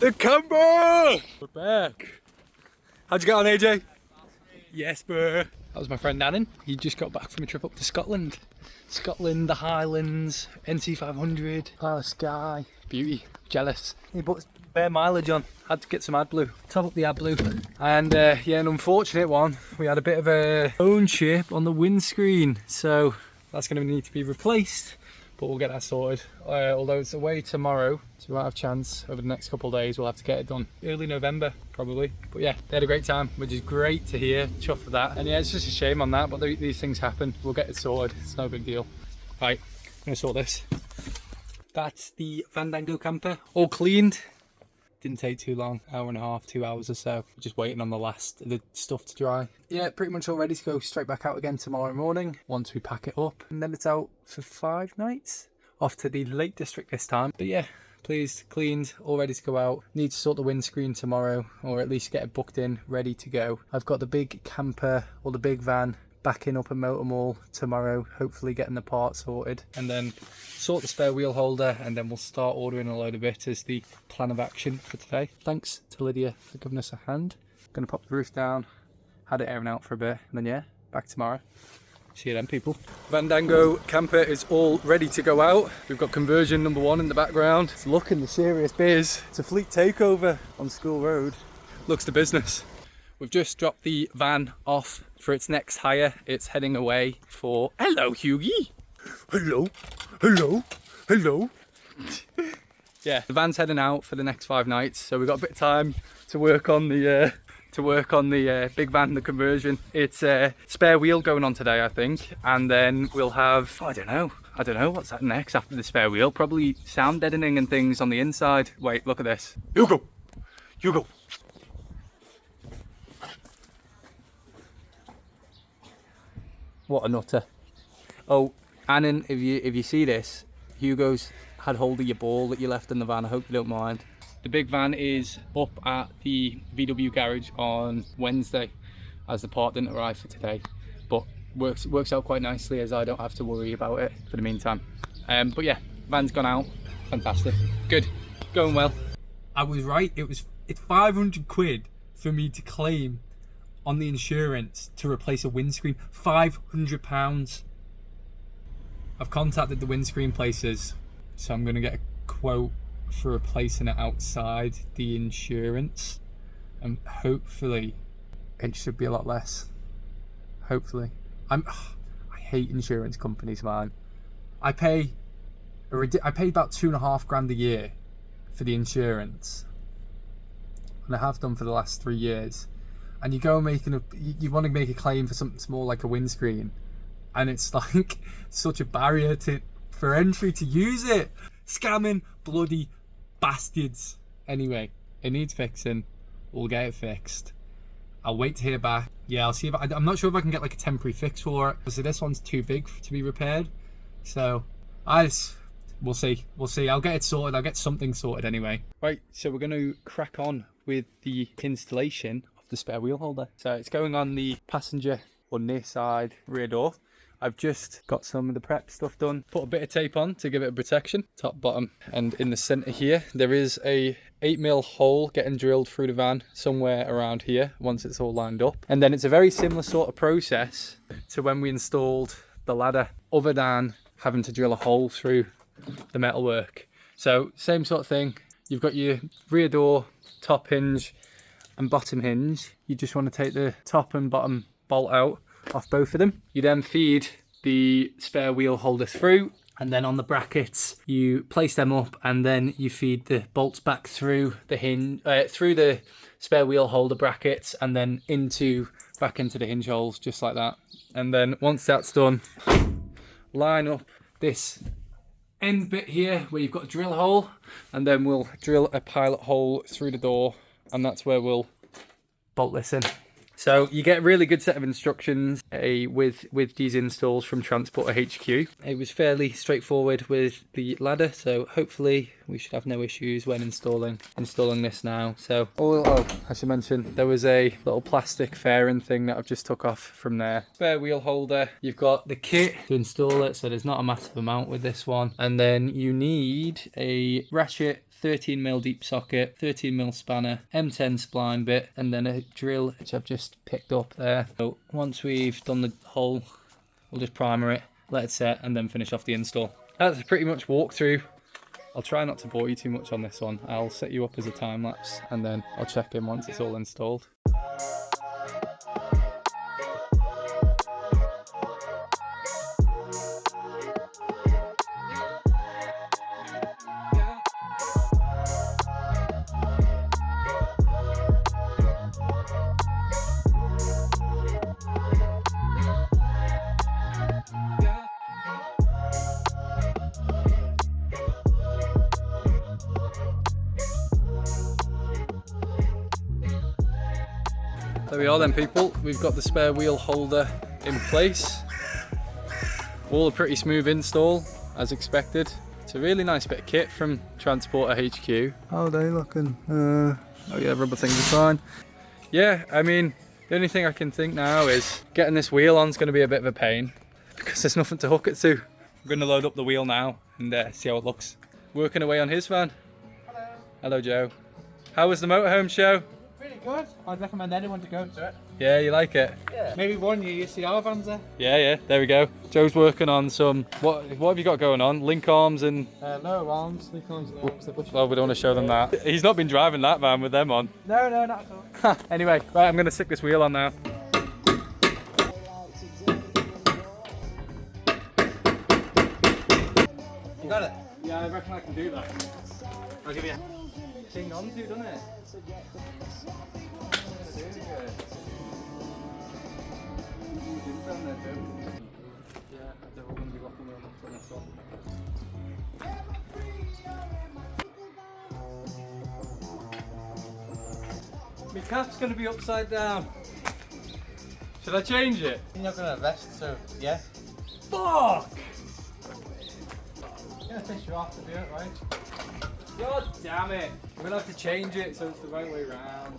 The camper! We're back. How'd you get on, AJ? Yes, bro. That was my friend Dannon. He just got back from a trip up to Scotland. Scotland, the Highlands, NC500, Isle of Skye. Beauty. Jealous. He put bare mileage on. Had to get some AdBlue. Top up the AdBlue. And yeah, an unfortunate one. We had a bit of a bone chip on the windscreen. So that's going to need to be replaced. But we'll get that sorted. Although it's away tomorrow, so we might have a chance over the next couple of days. We'll have to get it done early November, probably. But yeah, they had a great time, which is great to hear. Chuffed for that. And yeah, it's just a shame on that, but these things happen. We'll get it sorted. It's no big deal. Right, I'm gonna sort this. That's the Vandango camper, all cleaned. Didn't take too long, hour and a half, 2 hours or so. Just waiting on the stuff to dry. Yeah, pretty much all ready to go straight back out again tomorrow morning once we pack it up. And then it's out for 5 nights. Off to the Lake District this time. But yeah, pleased, cleaned, all ready to go out. Need to sort the windscreen tomorrow, or at least get it booked in, ready to go. I've got the big camper, or the big van, backing up at Motor Mall tomorrow, hopefully getting the parts sorted, and then sort the spare wheel holder, and then we'll start ordering a load of it as the plan of action for today. Thanks to Lydia for giving us a hand. Gonna pop the roof down, had it airing out for a bit, and then yeah, back tomorrow. See you then, people. Vandango camper is all ready to go out. We've got conversion number 1 in the background. It's looking the serious biz. It's a fleet takeover on School Road. Looks the business. We've just dropped the van off for its next hire. It's heading away for... Hello, Hughie. Hello. Hello. Hello. Yeah, the van's heading out for the next 5 nights, so we've got a bit of time to work on the big van, the conversion. It's a spare wheel going on today, I think, and then we'll have, I don't know what's that next after the spare wheel. Probably sound deadening and things on the inside. Wait, look at this. Hugo. What a nutter. Oh, Annan, if you see this, Hugo's had hold of your ball that you left in the van. I hope you don't mind. The big van is up at the VW garage on Wednesday, as the part didn't arrive for today, but works out quite nicely as I don't have to worry about it for the meantime. But yeah, van's gone out. Fantastic. Good. Going well. I was right. It's 500 quid for me to claim on the insurance to replace a windscreen. £500. I've contacted the windscreen places, so I'm going to get a quote for replacing it outside the insurance, and hopefully it should be a lot less. Hopefully. I hate insurance companies, man. I pay about £2,500 a year for the insurance, and I have done for the last 3 years. And you go and you want to make a claim for something small like a windscreen, and it's like such a barrier for entry to use it. Scamming bloody bastards. Anyway, it needs fixing. We'll get it fixed. I'll wait to hear back. Yeah, I'll see if I'm not sure if I can get like a temporary fix for it. So this one's too big to be repaired. So we'll see. I'll get it sorted. I'll get something sorted anyway. Right, so we're going to crack on with the installation of the spare wheel holder. So it's going on the passenger or near side rear door. I've just got some of the prep stuff done. Put a bit of tape on to give it a protection, top, bottom, and in the center here, there is a 8mm hole getting drilled through the van somewhere around here once it's all lined up. And then it's a very similar sort of process to when we installed the ladder, other than having to drill a hole through the metalwork. So same sort of thing. You've got your rear door, top hinge and bottom hinge. You just want to take the top and bottom bolt out off both of them. You then feed the spare wheel holder through, and then on the brackets you place them up, and then you feed the bolts back through the hinge, through the spare wheel holder brackets, and then back into the hinge holes, just like that. And then once that's done, line up this end bit here where you've got a drill hole, and then we'll drill a pilot hole through the door, and that's where we'll bolt this in. So you get a really good set of instructions with these installs from Transporter HQ. It was fairly straightforward with the ladder, so hopefully we should have no issues when installing this now. So, I should mention, there was a little plastic fairing thing that I've just took off from there. Spare wheel holder. You've got the kit to install it, so there's not a massive amount with this one. And then you need a ratchet 13mm deep socket, 13mm spanner, M10 spline bit, and then a drill which I've just picked up there. So once we've done the hole, we'll just primer it, let it set, and then finish off the install. That's pretty much walkthrough. I'll try not to bore you too much on this one. I'll set you up as a time lapse and then I'll check in once it's all installed. There we are then, people. We've got the spare wheel holder in place. All a pretty smooth install, as expected. It's a really nice bit of kit from Transporter HQ. How are they looking? Oh yeah, rubber things are fine. Yeah, I mean, the only thing I can think now is getting this wheel on is going to be a bit of a pain because there's nothing to hook it to. I'm going to load up the wheel now and see how it looks. Working away on his van. Hello. Hello, Joe. How was the motorhome show? Pretty good. I'd recommend anyone to go to it. Yeah, you like it? Yeah. Maybe one year you see our vans there. Yeah, there we go. Joe's working on some, what have you got going on? Link arms and... No arms, link arms and arms. Well, we don't want to show them that. He's not been driving that van with them on. No, not at all. Anyway, right, I'm going to stick this wheel on now. You got it? Yeah, I reckon I can do that. I'll give you. Cling on to, doesn't it? My cap's going to be upside down. Should I change it? You're not going to rest, so yeah. Fuck! You're going to fish you off to do it, right? God damn it! I'm going to have to change it so it's the right way round.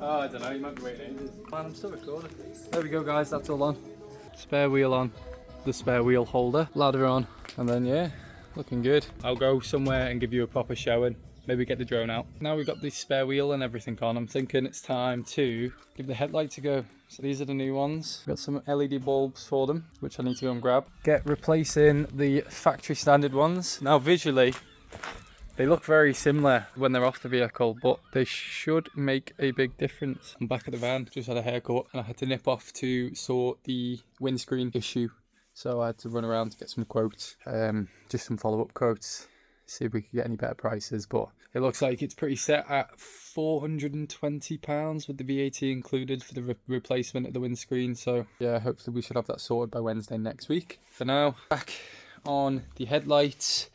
Oh, I don't know, you might be waiting ages. Man, I'm still recording. There we go, guys, that's all on. Spare wheel on, the spare wheel holder, ladder on, and then yeah, looking good. I'll go somewhere and give you a proper showing, maybe get the drone out. Now we've got the spare wheel and everything on, I'm thinking it's time to give the headlights a go. So these are the new ones. Got some LED bulbs for them, which I need to go and grab. Replacing the factory standard ones. Now visually, they look very similar when they're off the vehicle, but they should make a big difference. I'm back at the van, just had a haircut, and I had to nip off to sort the windscreen issue. So I had to run around to get some quotes, just some follow-up quotes, see if we could get any better prices. But it looks like it's pretty set at £420 with the VAT included for the replacement of the windscreen. So yeah, hopefully we should have that sorted by Wednesday next week. For now, back on the headlights.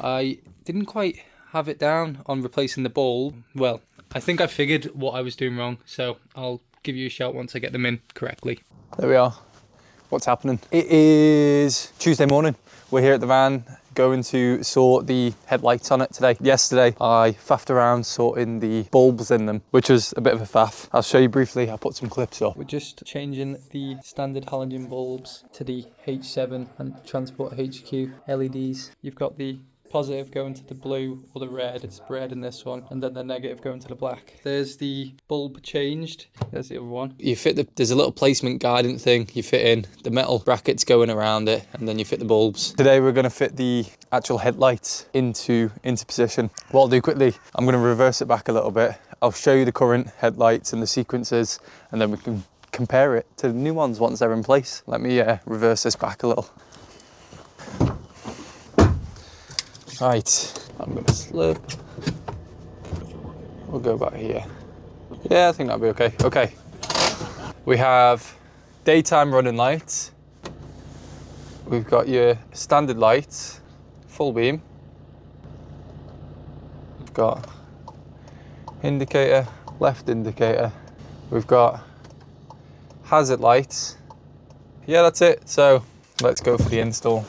I didn't quite have it down on replacing the bulb. Well, I think I figured what I was doing wrong, so I'll give you a shout once I get them in correctly. There we are. What's happening? It is Tuesday morning. We're here at the van going to sort the headlights on it today. Yesterday I faffed around sorting the bulbs in them, which was a bit of a faff. I'll show you briefly. I'll put some clips up. We're just changing the standard halogen bulbs to the H7 and Transport HQ LEDs. You've got the positive going to the blue or the red. It's red in this one, and then the negative going to the black. There's the bulb changed. There's the other one. You fit there's a little placement guidance thing you fit in, the metal brackets going around it, and then you fit the bulbs. Today we're going to fit the actual headlights into position. What I'll do quickly, I'm going to reverse it back a little bit. I'll show you the current headlights and the sequences, and then we can compare it to the new ones once they're in place. Let me reverse this back a little. Right, I'm going to slip. We'll go back here. Yeah, I think that'll be okay. Okay, we have daytime running lights. We've got your standard lights, full beam. We've got indicator, left indicator, We've got hazard lights. Yeah, that's it. So let's go for the install.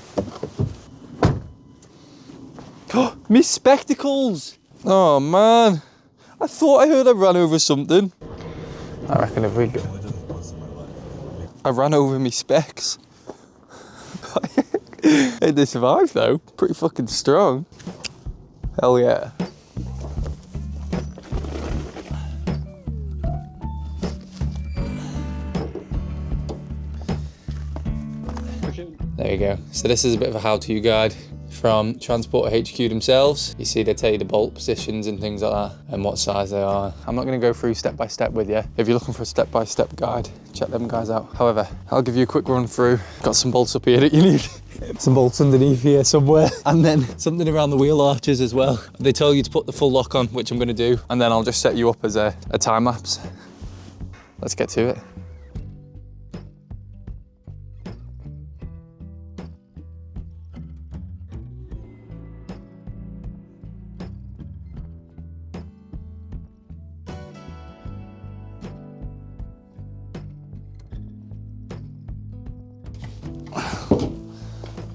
Oh, me spectacles! Oh man, I thought I heard I ran over something. I reckon if we go, I ran over me specs. Hey, they survived though. Pretty fucking strong. Hell yeah. There you go. So this is a bit of a how-to guide from Transporter HQ themselves. You see they tell you the bolt positions and things like that and what size they are. I'm not going to go through step by step with you. If you're looking for a step-by-step guide, check them guys out. However, I'll give you a quick run through. Got some bolts up here that you need. Some bolts underneath here somewhere, and then something around the wheel arches as well. They tell you to put the full lock on, which I'm going to do, and then I'll just set you up as a time lapse. Let's get to it.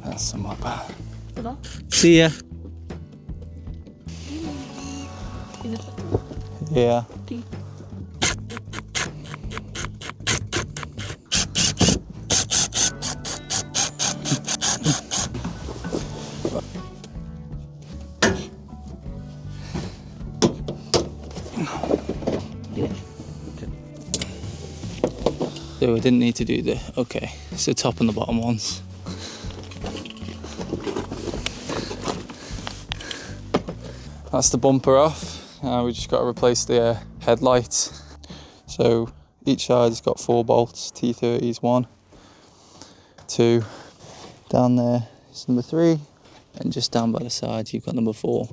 That's somewhat bad. Hello? See ya. Yeah. So I didn't need to do the, okay, so top and the bottom ones. That's the bumper off. We just got to replace the headlights. So each side's got 4 bolts, T30s, 1, 2, down there is number 3, and just down by the side you've got number 4.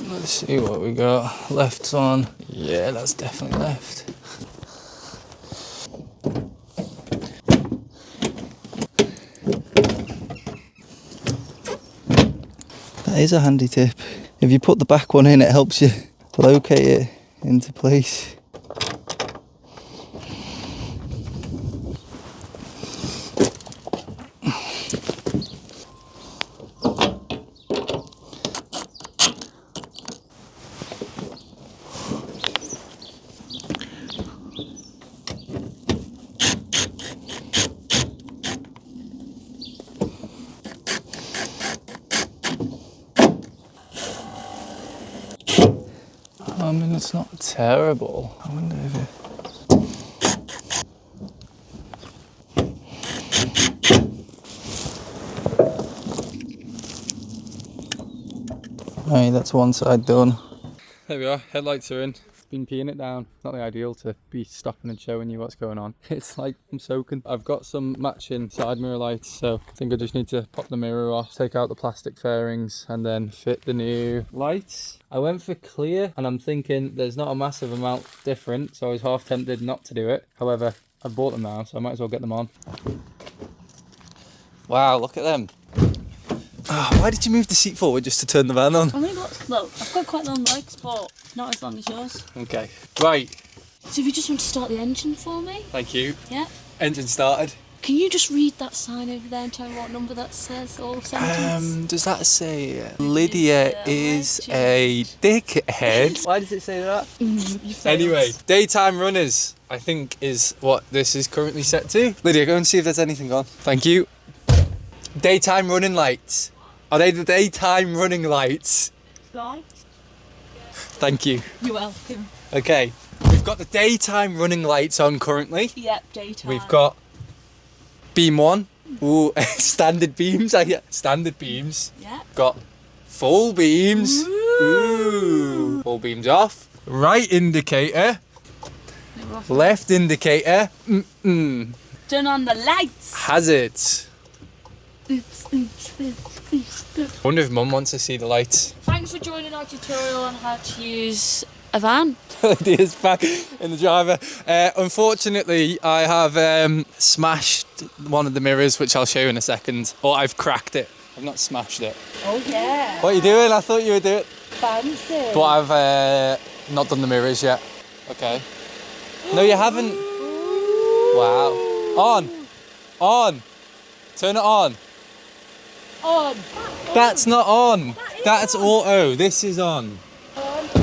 Let's see what we got. Left's on. Yeah, that's definitely left. That is a handy tip. If you put the back one in, it helps you locate it into place. I mean, it's not terrible. I wonder if it... Right, that's one side done. There we are, headlights are in. Been peeing it down. Not the ideal to be stopping and showing you what's going on. It's like I'm soaking. I've got some matching side mirror lights, so I think I just need to pop the mirror off, take out the plastic fairings, and then fit the new lights. I went for clear, and I'm thinking there's not a massive amount different, so I was half tempted not to do it. However, I bought them now, so I might as well get them on. Wow, look at them. Oh, why did you move the seat forward just to turn the van on? I've only got, look, I've got quite long legs, but not as long as yours. Okay, right. So if you just want to start the engine for me? Thank you. Yeah. Engine started. Can you just read that sign over there and tell me what number that says, or sentence? Does that say Lydia is a dickhead? Why does it say that? Anyway, daytime runners, I think, is what this is currently set to. Lydia, go and see if there's anything on. Thank you. Daytime running lights. Are they the daytime running lights? Right. Thank you. You're welcome. Okay, we've got the daytime running lights on currently. Yep, daytime. We've got beam 1. Ooh, standard beams. Standard beams. Yep. Got full beams. Ooh. Full beams off. Right indicator. Left indicator. Turn on the lights. Hazard. Oops, oops, oops. Wonder if Mum wants to see the lights. Thanks for joining our tutorial on how to use a van. Lydia's back in the driver. Unfortunately, I have smashed one of the mirrors, which I'll show you in a second. Or I've cracked it. I've not smashed it. Oh yeah. What are you doing? I thought you were doing. Fancy. But I've not done the mirrors yet. Okay. No, you haven't. Wow. On. Turn it on. On. That's not on. That's auto. This is on.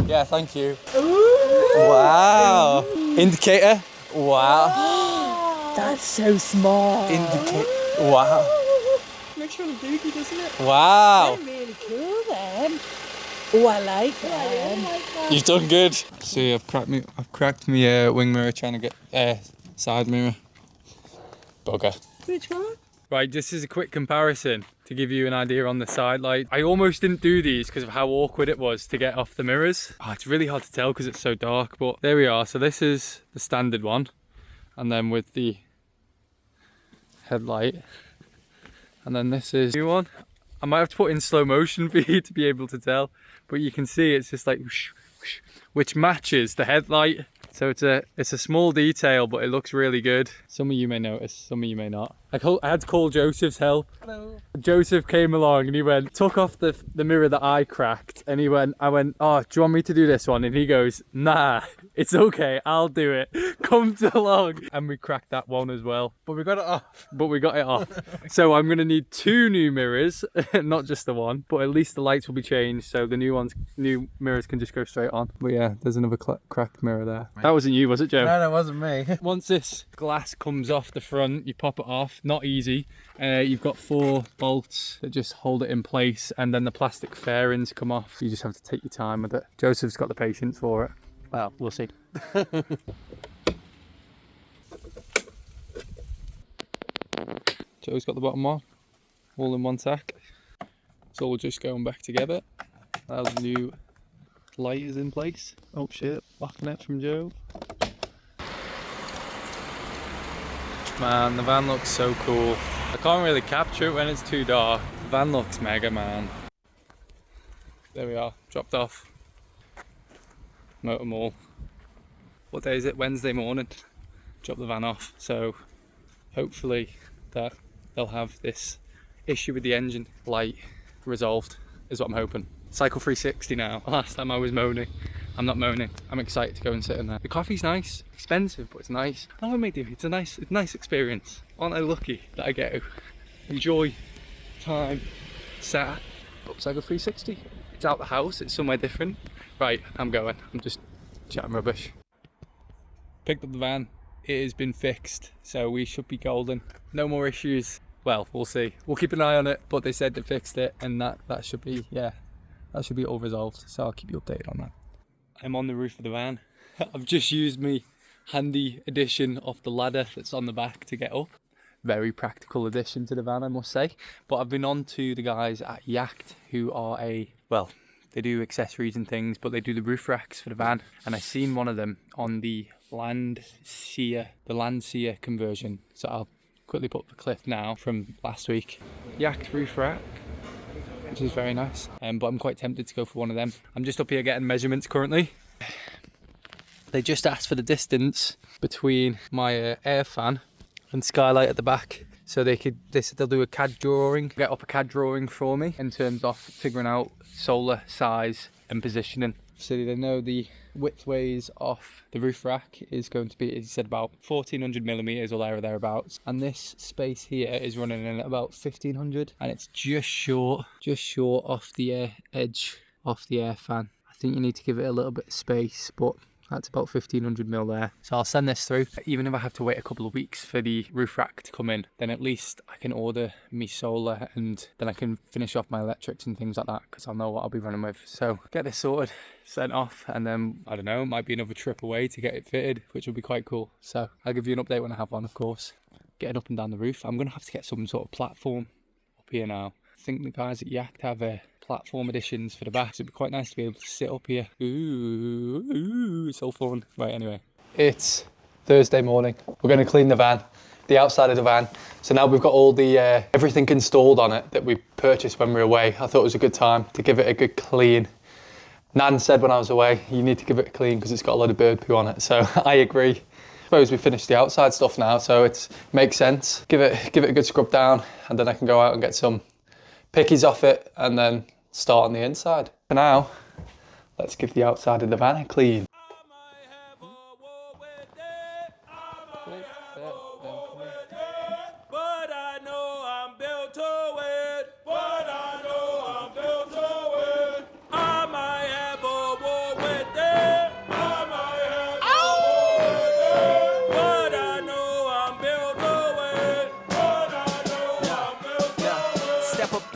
Yeah, thank you. Wow. Indicator. Wow. That's so smart. Indicator. Wow. Makes you look dookie, doesn't it? Wow. They're really cool then. Oh, I like them. You've done good. See, I've cracked my wing mirror trying to get side mirror. Bugger. Which one? Right, this is a quick comparison to give you an idea on the side light. I almost didn't do these because of how awkward it was to get off the mirrors. Oh, it's really hard to tell because it's so dark, but there we are. So this is the standard one, and then with the headlight, and then this is the new one. I might have to put in slow motion for you to be able to tell, but you can see it's just like whoosh, whoosh, which matches the headlight. So it's a small detail, but it looks really good. Some of you may notice, some of you may not. I had to call Joseph's help. Hello. Joseph came along and he went, took off the mirror that I cracked, and I went, oh, do you want me to do this one? And he goes, nah, it's okay, I'll do it. Come along. And we cracked that one as well. But we got it off. So I'm gonna need 2 new mirrors, not just the one, but at least the lights will be changed, so the new mirrors can just go straight on. But yeah, there's another cracked mirror there. That wasn't you, was it, Joe? No, that wasn't me. Once this glass comes off the front, you pop it off, not easy. You've got 4 bolts that just hold it in place, and then the plastic fairings come off. You just have to take your time with it. Joseph's got the patience for it. Well, we'll see. Joe's got the bottom on, all in one tack. It's all just going back together. As the new light is in place. Oh shit, laughing at from Joe. Man, the van looks so cool. I can't really capture it when it's too dark. The van looks mega, man. There we are, dropped off. Motor Mall. What day is it? Wednesday morning. Drop the van off. So hopefully that they'll have this issue with the engine light resolved, is what I'm hoping. Cycle 360 now. Last time I was moaning. I'm not moaning. I'm excited to go and sit in there. The coffee's nice, expensive, but it's nice. Oh, mate, it's a nice experience. Aren't I lucky that I get to enjoy time sat up Cycle 360? It's out the house, it's somewhere different. Right, I'm going. I'm just chatting rubbish. Picked up the van. It has been fixed, so we should be golden. No more issues. Well, we'll see. We'll keep an eye on it, but they said they fixed it, and that should be, yeah, that should be all resolved. So I'll keep you updated on that. I'm on the roof of the van. I've just used my handy addition of the ladder that's on the back to get up. Very practical addition to the van, I must say. But I've been on to the guys at Yacht, who are well, they do accessories and things, but they do the roof racks for the van. And I seen one of them on the Landseer conversion. So I'll quickly put the clip now from last week. Yacht roof rack, which is very nice. But I'm quite tempted to go for one of them. I'm just up here getting measurements currently. They just asked for the distance between my air fan and skylight at the back. So they said they'll do a CAD drawing, get up a CAD drawing for me in terms of figuring out solar size and positioning. So they know the widthways of the roof rack is going to be, he said, about 1400 millimeters or there or thereabouts. And this space here is running in at about 1500, and it's just short off the edge of the air fan. I think you need to give it a little bit of space, but that's about 1500 mil there. So I'll send this through. Even if I have to wait a couple of weeks for the roof rack to come in, then at least I can order me solar, and then I can finish off my electrics and things like that, because I'll know what I'll be running with. So get this sorted, sent off, and then, I don't know, it might be another trip away to get it fitted, which will be quite cool. So I'll give you an update when I have one, of course. Getting up and down the roof. I'm going to have to get some sort of platform up here now. I think the guys at Yacht have platform additions for the back, so it'd be quite nice to be able to sit up here. Ooh, it's all fun. Right, anyway. It's Thursday morning. We're going to clean the van, the outside of the van. So now we've got all the everything installed on it that we purchased when we were away. I thought it was a good time to give it a good clean Nan said when I was away, you need to give it a clean because it's got a lot of bird poo on it. So I agree. I suppose we finished the outside stuff now, so it makes sense. Give it a good scrub down, and then I can go out and get some pickies off it and then start on the inside. For now, let's give the outside of the van a clean.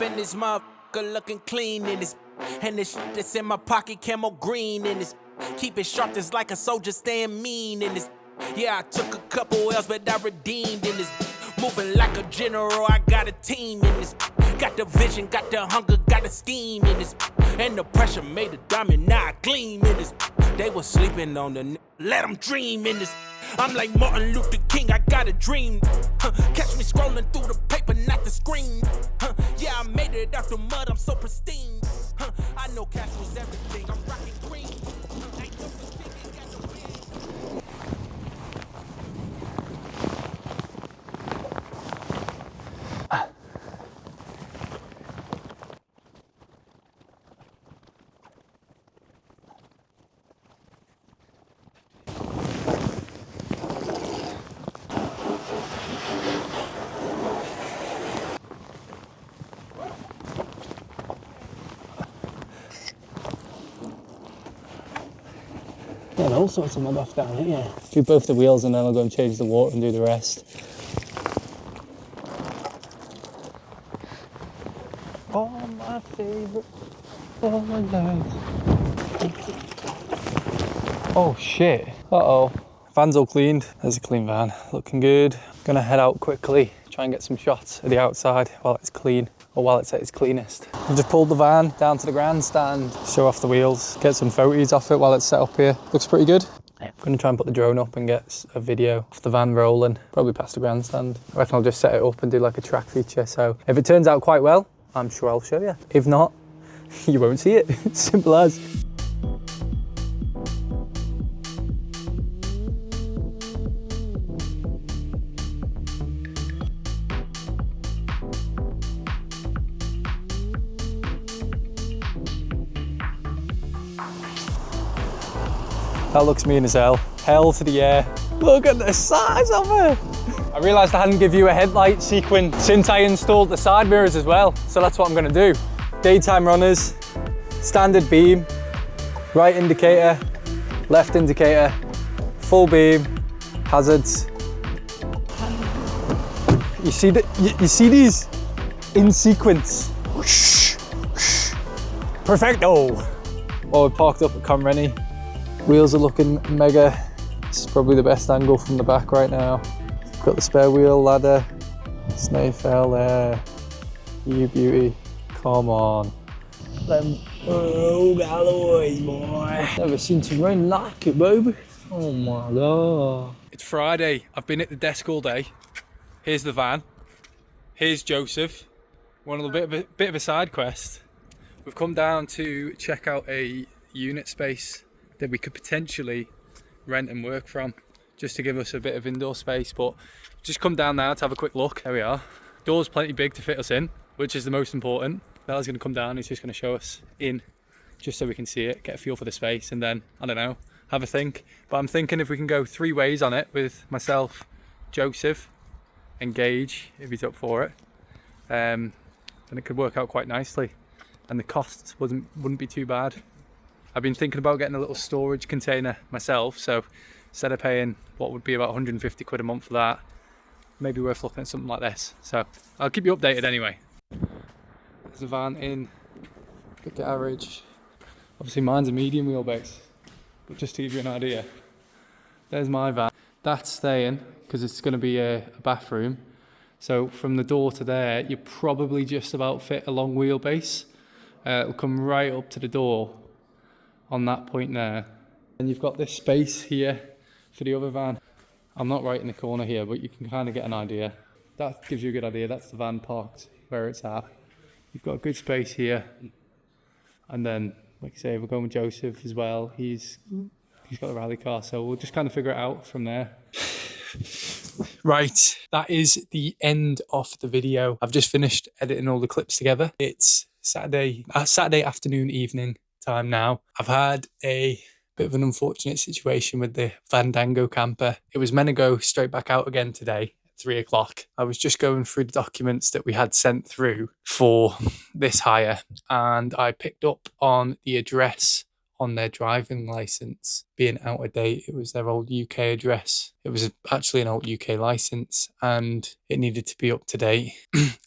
In this motherfucker looking clean in this, and this shit that's in my pocket camo green in this. Keep it sharp just like a soldier staying mean in this. Yeah, I took a couple L's but I redeemed in this. Moving like a general, I got a team in this. Got the vision, got the hunger, got the scheme in this. And the pressure made the diamond, now I gleam in this. They was sleeping on the let them dream in this. I'm like Martin Luther King, I got a dream. Catch me scrolling through the paper, not the screen. Yeah, I made it out the mud, I'm so pristine. I know cash was everything, I'm rocking green. Ain't no such thing, ain't got no ring. Yeah, all sorts of mud off down here. Do both the wheels and then I'll go and change the water and do the rest. Oh, my favourite. Oh, my life. Oh, shit. Uh-oh. Van's all cleaned. There's a clean van. Looking good. Gonna head out quickly, try and get some shots of the outside while it's clean, or while it's at its cleanest. I've just pulled the van down to the grandstand, show off the wheels, get some photos off it while it's set up here. Looks pretty good. I'm gonna try and put the drone up and get a video of the van rolling, probably past the grandstand. I reckon I'll just set it up and do like a track feature. So if it turns out quite well, I'm sure I'll show you. If not, you won't see it. Simple as. That looks mean as hell. Hell to the air. Look at the size of it. I realised I hadn't give you a headlight sequence since I installed the side mirrors as well. So that's what I'm gonna do. Daytime runners, standard beam, right indicator, left indicator, full beam, hazards. You see you see these in sequence. Whoosh, whoosh. Perfecto. Well, we're parked up at Comrenny. Wheels are looking mega. This is probably the best angle from the back right now. Got the spare wheel ladder. Snaefell there. You beauty. Come on. Them old alloys, boy. Never seen some rain like it, baby. Oh my god. It's Friday. I've been at the desk all day. Here's the van. Here's Joseph. One of the bit of a side quest. We've come down to check out a unit space that we could potentially rent and work from, just to give us a bit of indoor space. But just come down now to have a quick look. There we are. Door's plenty big to fit us in, which is the most important. Bella's going to come down, he's just going to show us in, just so we can see it, get a feel for the space, and then, I don't know, have a think. But I'm thinking if we can go 3 ways on it, with myself, Joseph, and Gage, if he's up for it, then it could work out quite nicely. And the costs wouldn't be too bad. I've been thinking about getting a little storage container myself, so instead of paying what would be about 150 quid a month for that, maybe worth looking at something like this. So I'll keep you updated anyway. There's a van in the garage. Obviously mine's a medium wheelbase, but just to give you an idea, there's my van. That's staying because it's going to be a bathroom. So from the door to there, you probably just about fit a long wheelbase. It'll come right up to the door on that point there. And you've got this space here for the other van. I'm not right in the corner here, but you can kind of get an idea. That gives you a good idea. That's the van parked where it's at. You've got a good space here. And then like I say, we're going with Joseph as well. He's got the rally car, so we'll just kind of figure it out from there. Right, that is the end of the video. I've just finished editing all the clips together. It's Saturday afternoon, evening time now. I've had a bit of an unfortunate situation with the Vandango camper. It was meant to go straight back out again today at 3 o'clock. I was just going through the documents that we had sent through for this hire, and I picked up on the address on their driving license being out of date. It was their old UK address. It was actually an old UK license, and it needed to be up to date.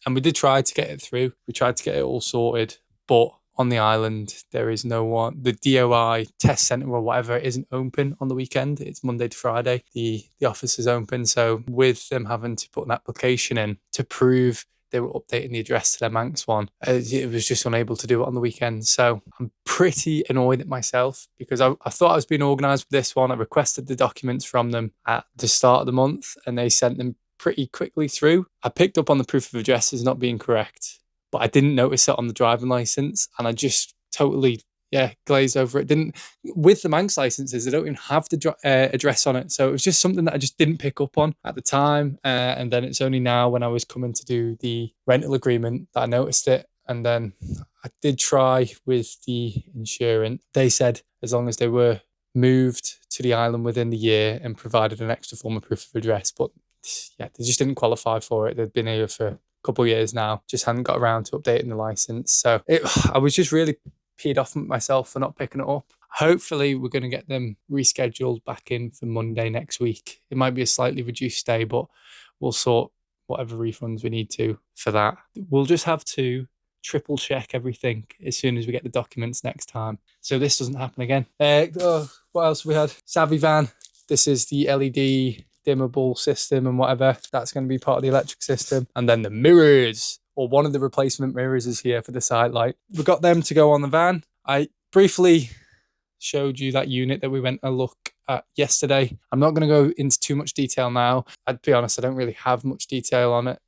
And we did try to get it through. We tried to get it all sorted, but on the island, there is no one. The DOI test centre or whatever isn't open on the weekend. It's Monday to Friday. The office is open. So with them having to put an application in to prove they were updating the address to their Manx one, it was just unable to do it on the weekend. So I'm pretty annoyed at myself because I thought I was being organised with this one. I requested the documents from them at the start of the month and they sent them pretty quickly through. I picked up on the proof of address as not being correct, but I didn't notice it on the driving licence, and I just totally glazed over it. Didn't with the Manx licenses, they don't even have the address on it, so it was just something that I just didn't pick up on at the time, and then it's only now when I was coming to do the rental agreement that I noticed it. And then I did try with the insurance. They said as long as they were moved to the island within the year and provided an extra form of proof of address, but yeah, they just didn't qualify for it. They'd been here for a couple of years now, just hadn't got around to updating the license. So I was just really peed off myself for not picking it up. Hopefully we're going to get them rescheduled back in for Monday next week. It might be a slightly reduced stay, but we'll sort whatever refunds we need to for that. We'll just have to triple check everything as soon as we get the documents next time, so this doesn't happen again. What else we had? Savvy van. This is the LED dimmable system and whatever. That's going to be part of the electric system. And then the mirrors, or one of the replacement mirrors, is here for the side light. We got them to go on the van. I briefly showed you that unit that we went a look at yesterday. I'm not going to go into too much detail now. I'd be honest, I don't really have much detail on it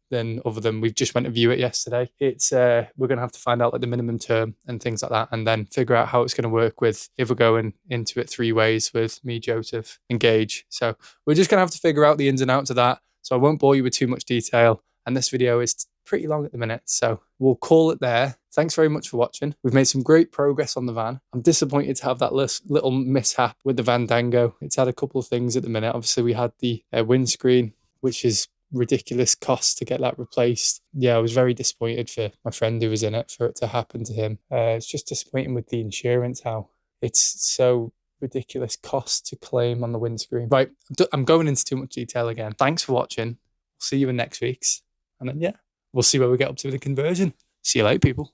other than we've just went to view it yesterday. It's we're going to have to find out like the minimum term and things like that, and then figure out how it's going to work with if we're going into it 3 ways with me, Joseph and Gage. So we're just going to have to figure out the ins and outs of that. So I won't bore you with too much detail, and this video is pretty long at the minute, so we'll call it there. Thanks very much for watching. We've made some great progress on the van. I'm disappointed to have that little mishap with the Vandango. It's had a couple of things at the minute. Obviously we had the windscreen, which is ridiculous cost to get that replaced. Yeah, I was very disappointed for my friend who was in it, for it to happen to him. It's just disappointing with the insurance, how it's so ridiculous cost to claim on the windscreen. Right, I'm going into too much detail again. Thanks for watching. See you in next week's, and then we'll see where we get up to with the conversion. See you later, people.